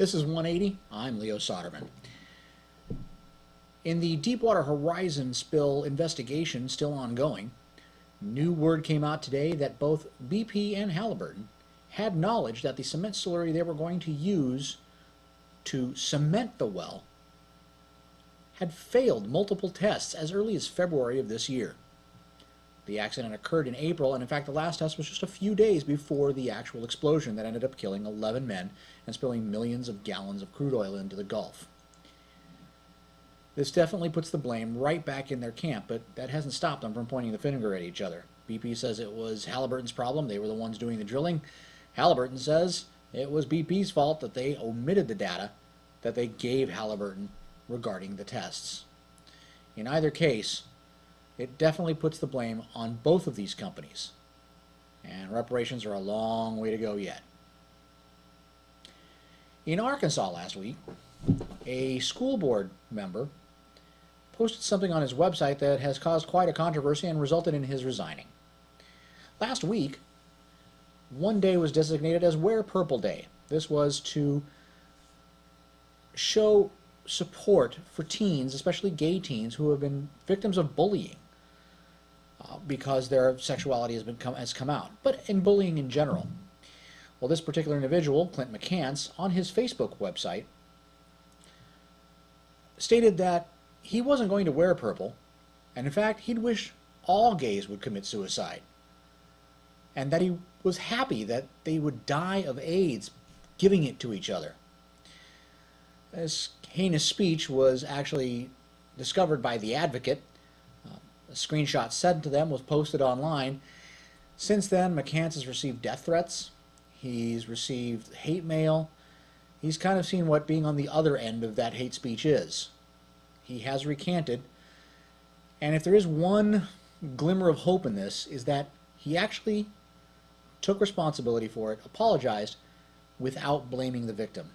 This is 180. I'm Leo Soderman. In the Deepwater Horizon spill investigation still ongoing, new word came out today that both BP and Halliburton had knowledge that the cement slurry they were going to use to cement the well had failed multiple tests as early as February of this year. The accident occurred in April, and in fact the last test was just a few days before the actual explosion that ended up killing 11 men and spilling millions of gallons of crude oil into the Gulf. This definitely puts the blame right back in their camp, but that hasn't stopped them from pointing the finger at each other. BP says it was Halliburton's problem, they were the ones doing the drilling. Halliburton says it was BP's fault that they omitted the data that they gave Halliburton regarding the tests. In either case, it definitely puts the blame on both of these companies, and reparations are a long way to go yet. In Arkansas last week, a school board member posted something on his website that has caused quite a controversy and resulted in his resigning. Last week, one day was designated as Wear Purple Day. This was to show support for teens, especially gay teens, who have been victims of bullying because their sexuality has come out, but in bullying in general. Well, this particular individual, Clint McCants, on his Facebook website, stated that he wasn't going to wear purple, and in fact, he'd wish all gays would commit suicide, and that he was happy that they would die of AIDS giving it to each other. This heinous speech was actually discovered by The Advocate. A screenshot sent to them was posted online. Since then, McCants has received death threats. He's received hate mail. He's kind of seen what being on the other end of that hate speech is. He has recanted. And if there is one glimmer of hope in this, is that he actually took responsibility for it, apologized, without blaming the victim.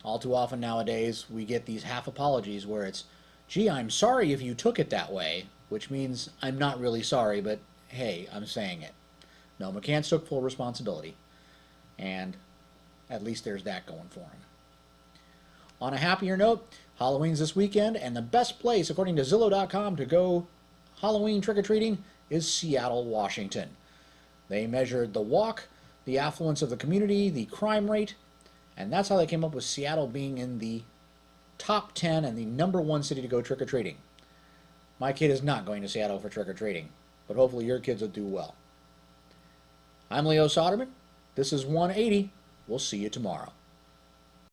All too often nowadays, we get these half apologies where it's, gee, I'm sorry if you took it that way, which means I'm not really sorry, but hey, I'm saying it. No, McCants took full responsibility, and at least there's that going for him. On a happier note, Halloween's this weekend, and the best place, according to Zillow.com, to go Halloween trick-or-treating is Seattle, Washington. They measured the walk, the affluence of the community, the crime rate, and that's how they came up with Seattle being in the top 10 and the #1 city to go trick-or-treating. My kid is not going to Seattle for trick-or-treating, but hopefully your kids will do well. I'm Leo Soderman. This is 180. We'll see you tomorrow.